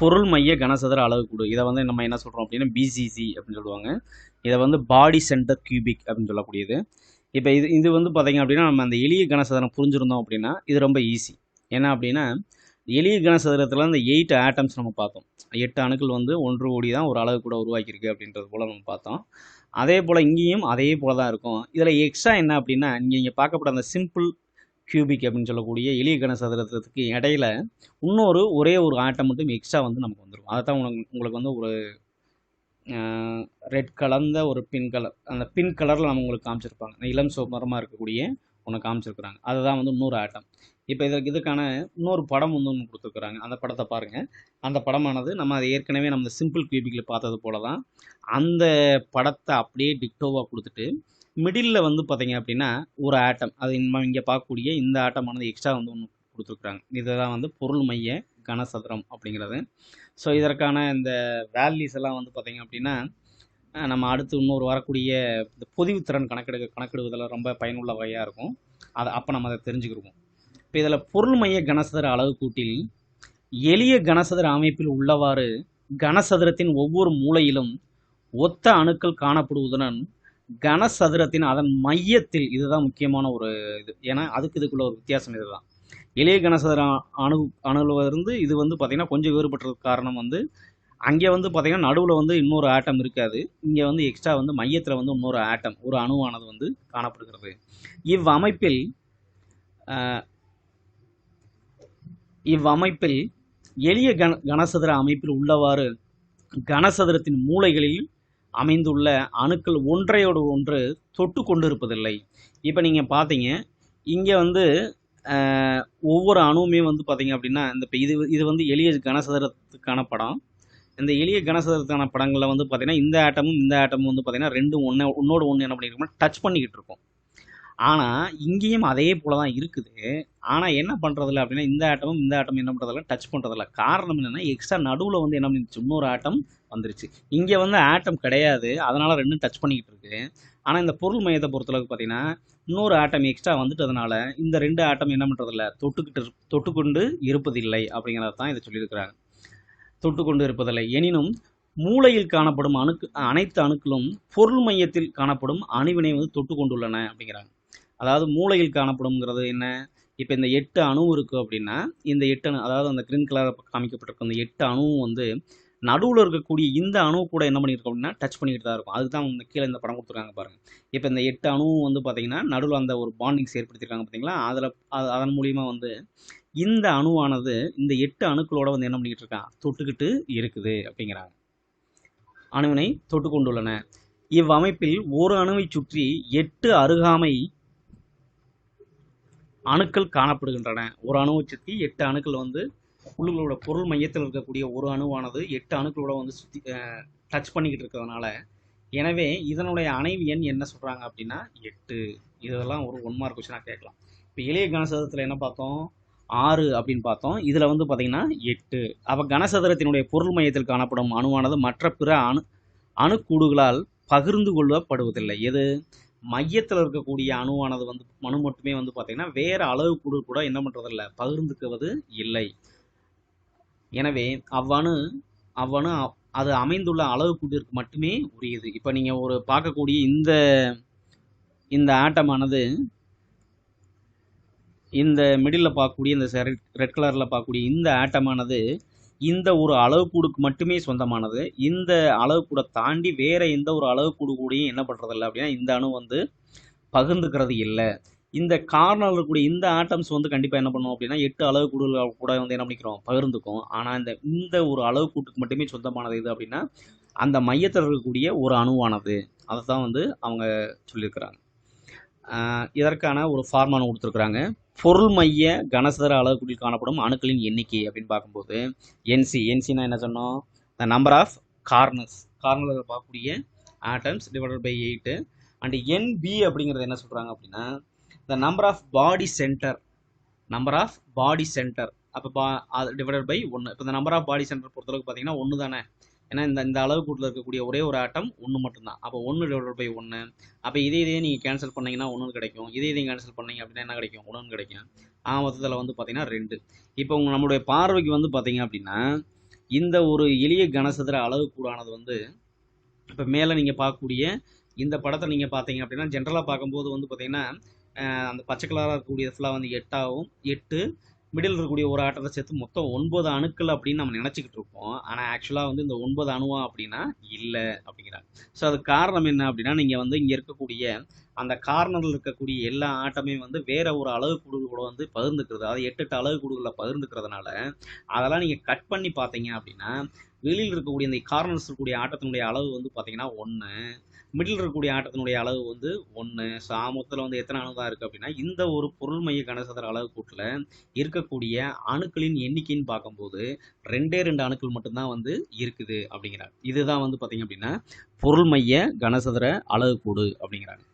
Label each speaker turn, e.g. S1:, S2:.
S1: பொருள் மைய கனசதுர அளவுக்கூடு. இதை வந்து நம்ம என்ன சொல்கிறோம் அப்படின்னா பிசிசி அப்படின்னு சொல்லுவாங்க. இதை வந்து பாடி சென்டர் கியூபிக் அப்படின்னு சொல்லக்கூடியது. இப்போ இது வந்து பார்த்தீங்க அப்படின்னா நம்ம அந்த எளிய கனசதுரம் புரிஞ்சிருந்தோம் அப்படின்னா இது ரொம்ப ஈஸி. என்ன அப்படின்னா எளிய கனசதுரத்தில் இந்த 8 ஆட்டம்ஸ் நம்ம பார்த்தோம். 8 அணுக்கள் வந்து ஒன்று கூடி தான் ஒரு அளவு கூட உருவாக்கியிருக்கு அப்படின்றது போல் நம்ம பார்த்தோம். அதே போல் இங்கேயும் அதே போல் தான் இருக்கும். இதில் எக்ஸ்ட்ரா என்ன அப்படின்னா இங்கே பார்க்கப்பட்ட அந்த சிம்பிள் கியூபிக் அப்படின்னு சொல்லக்கூடிய எளிய கனசதுரத்துக்கு இடையில ஒரே ஒரு ஆட்டம் மட்டும் எக்ஸ்ட்ரா வந்து நமக்கு வந்துடும். அதை தான் உங்களுக்கு வந்து ஒரு ரெட் கலந்த ஒரு பின் கலர், அந்த பின் கலரில் நம்ம உங்களுக்கு காமிச்சிருப்பாங்க. இளம் சோமரமாக இருக்கக்கூடிய ஒன்று காமிச்சிருக்கிறாங்க. அதுதான் வந்து இன்னொரு ஆட்டம். இப்போ இதுக்கான இன்னொரு படம் வந்து ஒன்று கொடுத்துருக்குறாங்க. அந்த படத்தை பாருங்கள். அந்த படமானது நம்ம அதை ஏற்கனவே நம்ம சிம்பிள் கியூபிக்கில் பார்த்தது போல தான் அந்த படத்தை அப்படியே டிக்டோவாக கொடுத்துட்டு மிடில் வந்து பார்த்தீங்க அப்படின்னா ஒரு ஆட்டம், அது இங்கே பார்க்கக்கூடிய இந்த ஆட்டமானது எக்ஸ்ட்ரா வந்து ஒன்று கொடுத்துருக்குறாங்க. இதுதான் வந்து பொருள் மைய கனசதுரம் அப்படிங்கிறது. ஸோ இதற்கான இந்த வேல்யூஸ் எல்லாம் வந்து பார்த்தீங்க அப்படின்னா நம்ம அடுத்து இன்னொரு வரக்கூடிய இந்த பொதிவுத்திறன் கணக்கிடுவதில் ரொம்ப பயனுள்ள வகையாக இருக்கும். அப்போ நம்ம அதை தெரிஞ்சுக்கிடுவோம். இப்போ இதில் பொருள் மைய கனசதுர அளவுக்கூட்டில் எளிய கனசதுர அமைப்பில் உள்ளவாறு கனசதுரத்தின் ஒவ்வொரு மூலையிலும் ஒத்த அணுக்கள் காணப்படுவதுடன் கனசதுரத்தின் அதன் மையத்தில், இதுதான் முக்கியமான ஒரு இது, ஏன்னா இதுக்குள்ள ஒரு வித்தியாசம் இதுதான். எளிய கனசதுர அணுவிலிருந்து இது வந்து பார்த்திங்கன்னா கொஞ்சம் வேறுபட்டதுக்கு காரணம் வந்து அங்கே வந்து பார்த்திங்கன்னா நடுவில் வந்து இன்னொரு ஆட்டம் இருக்காது. இங்கே வந்து எக்ஸ்ட்ரா வந்து மையத்தில் வந்து இன்னொரு ஆட்டம், ஒரு அணுவானது வந்து காணப்படுகிறது. இவ்வமைப்பில் எளிய கனசதுர அமைப்பில் உள்ளவாறு கனசதுரத்தின் மூலைகளில் அமைந்துள்ள அணுக்கள் ஒன்றையோடு ஒன்று தொட்டு கொண்டு இருப்பதில்லை. இப்போ நீங்கள் பார்த்தீங்க இங்கே வந்து ஒவ்வொரு அணுவுமே வந்து பார்த்தீங்க அப்படின்னா இப்போ இது வந்து எளிய கனசதுரத்துக்கான படம். இந்த எளிய கனசதுரத்துக்கான படங்களில் வந்து பார்த்தீங்கன்னா இந்த ஆட்டமும் வந்து பார்த்தீங்கன்னா ரெண்டும் ஒன்னோடு ஒன்று என்ன பண்ணியிருக்கோம்னா டச் பண்ணிக்கிட்டு இருக்கும். ஆனால் இங்கேயும் அதே போல தான் இருக்குது. ஆனால் என்ன பண்ணுறதில்ல அப்படின்னா இந்த ஆட்டமும் என்ன பண்ணுறதில்ல, டச் பண்ணுறதில்ல. காரணம் என்னென்னா எக்ஸ்ட்ரா நடுவில் வந்து என்ன பண்ணிடுச்சு, இன்னொரு ஆட்டம் வந்துருச்சு. இங்கே வந்து ஆட்டம் கிடையாது, அதனால் ரெண்டும் டச் பண்ணிக்கிட்டு இருக்கு. ஆனால் இந்த பொருள் மையத்தை பொறுத்தளவுக்கு பார்த்தீங்கன்னா இன்னொரு ஆட்டம் எக்ஸ்ட்ரா வந்துட்டதுனால இந்த ரெண்டு ஆட்டம் என்ன பண்ணுறதில்ல, தொட்டுக்கொண்டு இருப்பதில்லை அப்படிங்கிறத தான் இதை சொல்லியிருக்கிறாங்க. தொட்டுக்கொண்டு இருப்பதில்லை. எனினும் மூளையில் காணப்படும் அனைத்து அணுக்களும் பொருள் மையத்தில் காணப்படும் அணுவினை வந்து தொட்டு கொண்டுள்ளன அப்படிங்கிறாங்க. அதாவது மூளையில் காணப்படும்ங்கிறது என்ன, இப்போ இந்த 8 அணு இருக்குது அப்படின்னா இந்த 8 அணு, அதாவது அந்த கிரீன் கலர் காமிக்கப்பட்டிருக்க அந்த 8 அணுவும் வந்து நடுவில் இருக்கக்கூடிய இந்த அணு கூட என்ன பண்ணியிருக்கோம் அப்படின்னா டச் பண்ணிக்கிட்டு தான் இருக்கும். அதுதான் இந்த கீழே இந்த படம் கொடுத்துருக்காங்க பாருங்கள். இப்போ இந்த 8 அணுவும் வந்து பார்த்திங்கன்னா நடுவில் அந்த ஒரு பாண்டிங்ஸ் ஏற்படுத்தியிருக்காங்க பார்த்தீங்களா, அதன் மூலிமா வந்து இந்த அணுவானது இந்த 8 அணுக்களோட வந்து என்ன பண்ணிக்கிட்டு இருக்கான், தொட்டுக்கிட்டு இருக்குது அப்படிங்கிறாங்க. அணுவினை தொட்டு கொண்டுள்ளன. இவ்வமைப்பில் ஒரு அணுவை சுற்றி 8 அருகாமை அணுக்கள் காணப்படுகின்றன. ஒரு அணுவை சுற்றி 8 அணுக்கள் வந்து உள்ளுகளோட பொருள் மையத்தில் இருக்கக்கூடிய ஒரு அணுவானது 8 அணுக்களோட வந்து சுற்றி டச் பண்ணிக்கிட்டு இருக்கிறதுனால, எனவே இதனுடைய அணைவு எண் என்ன சொல்கிறாங்க அப்படின்னா 8. இதெல்லாம் ஒரு 1 மார்க் கொஸ்டினாக கேட்கலாம். இப்போ எளிய கனசதுரத்தில் என்ன பார்த்தோம், 6 அப்படின்னு பார்த்தோம். இதில் வந்து பார்த்தீங்கன்னா 8. அப்போ கனசதுரத்தினுடைய பொருள் மையத்தில் காணப்படும் அணுவானது மற்ற பிற அணுக்கூடுகளால் பகிர்ந்து கொள்ளப்படுவதில்லை. எது, மையத்தில் இருக்கக்கூடிய அணுவானது வந்து அணு மட்டுமே வந்து பார்த்தீங்கன்னா வேறு அளவு கூட என்ன பண்ணுறதில்லை, பகிர்ந்துக்குவது இல்லை. எனவே அவ்வணு அது அமைந்துள்ள அளவு கூட்டிற்கு மட்டுமே உரியது. இப்போ நீங்கள் ஒரு பார்க்கக்கூடிய இந்த ஆட்டமானது இந்த மிடில் பார்க்கக்கூடிய இந்த ரெட் கலரில் பார்க்கக்கூடிய இந்த ஆட்டமானது இந்த ஒரு அளவுக்கூடுக்கு மட்டுமே சொந்தமானது. இந்த அளவுக்கூட தாண்டி வேற எந்த ஒரு அளவுக்கூடு கூடயும் என்ன பண்ணுறதில்ல அப்படின்னா இந்த அணு வந்து பகிர்ந்துக்கிறது இல்லை. இந்த கார்னரில் இருக்கக்கூடிய இந்த ஆட்டம்ஸ் வந்து கண்டிப்பாக என்ன பண்ணுவோம் அப்படின்னா 8 அளவுக்கூடுகள் கூட வந்து என்ன பண்ணிக்கிறோம், பகிர்ந்துக்கும். ஆனால் இந்த ஒரு அளவுக்கூட்டுக்கு மட்டுமே சொந்தமானது இது அப்படின்னா அந்த மையத்தில் இருக்கக்கூடிய ஒரு அணுவானது. அதை தான் வந்து அவங்க சொல்லியிருக்கிறாங்க. இதற்கான ஒரு ஃபார்முலா கொடுத்துருக்குறாங்க. பொருள் மைய கனசதுர அளவுக்குள் காணப்படும் அணுக்களின் எண்ணிக்கை அப்படின்னு பார்க்கும்போது என்சினா என்ன சொன்னோம், த நம்பர் ஆஃப் கார்னரில் பார்க்கக்கூடிய atoms divided by 8. And N B அப்படிங்கிறது என்ன சொல்கிறாங்க அப்படின்னா the number of body center அப்போ டிவைடட் பை 1. இப்போ இந்த நம்பர் ஆஃப் பாடி சென்டர் பொறுத்தளவுக்கு பார்த்தீங்கன்னா 1 தானே, ஏன்னா இந்த அளவுக்கூட்டில் இருக்கக்கூடிய ஒரே ஒரு ஆட்டம் 1 மட்டும்தான். அப்போ 1 டிவைடட் பை 1. அப்போ இதே நீங்கள் கேன்சல் பண்ணிங்கன்னா 1 கிடைக்கும். இதையும் கேன்சல் பண்ணிங்க அப்படின்னா என்ன கிடைக்கும், 1 கிடைக்கும். மொத்தத்தில் வந்து பார்த்தீங்கன்னா 2. இப்போ நம்மளுடைய பார்வைக்கு வந்து பார்த்தீங்க அப்படின்னா இந்த ஒரு எளிய கனசதுர அளவுக்கூடானது வந்து இப்போ மேலே நீங்கள் பார்க்கக்கூடிய இந்த படத்தை நீங்கள் பார்த்தீங்க அப்படின்னா ஜென்ரலாக பார்க்கும்போது வந்து பார்த்தீங்கன்னா அந்த பச்சை கலராக இருக்கக்கூடிய ஃபுல்லாக வந்து 8ஆகவும் 8 மிடில் இருக்கக்கூடிய ஒரு ஆட்டத்தை சேர்த்து மொத்தம் 9 அணுக்கள் அப்படின்னு நம்ம நினச்சிக்கிட்டு இருப்போம். ஆனால் ஆக்சுவலாக வந்து இந்த 9 அணுவா அப்படின்னா இல்லை அப்படிங்கிறாங்க. ஸோ அதுக்கு காரணம் என்ன அப்படின்னா நீங்கள் வந்து இங்கே இருக்கக்கூடிய அந்த கார்னரில் இருக்கக்கூடிய எல்லா ஆட்டமே வந்து வேற ஒரு அளவு கூடுகளோட வந்து பகிர்ந்துக்கிறது, அதாவது 8 அளவு கூடுகளில் பகிர்ந்துக்கிறதுனால அதெல்லாம் நீங்கள் கட் பண்ணி பார்த்தீங்க அப்படின்னா வெளியில் இருக்கக்கூடிய இந்த கார்னர்ஸ் இருக்கக்கூடிய ஆட்டத்தினுடைய அளவு வந்து பார்த்தீங்கன்னா 1, மிடில் இருக்கக்கூடிய ஆட்டத்தினுடைய அளவு வந்து 1. ஸோ மொத்தத்தில் வந்து எத்தனை அணு தான் இருக்குது அப்படின்னா இந்த ஒரு பொருள் மைய கனசதுர அளவு கூட்டில் இருக்கக்கூடிய அணுக்களின் எண்ணிக்கைன்னு பார்க்கும்போது 2 அணுக்கள் மட்டும்தான் வந்து இருக்குது அப்படிங்கிறாங்க. இதுதான் வந்து பார்த்தீங்க அப்படின்னா பொருள் மைய கனசதுர அளவு கூடு அப்படிங்கிறாங்க.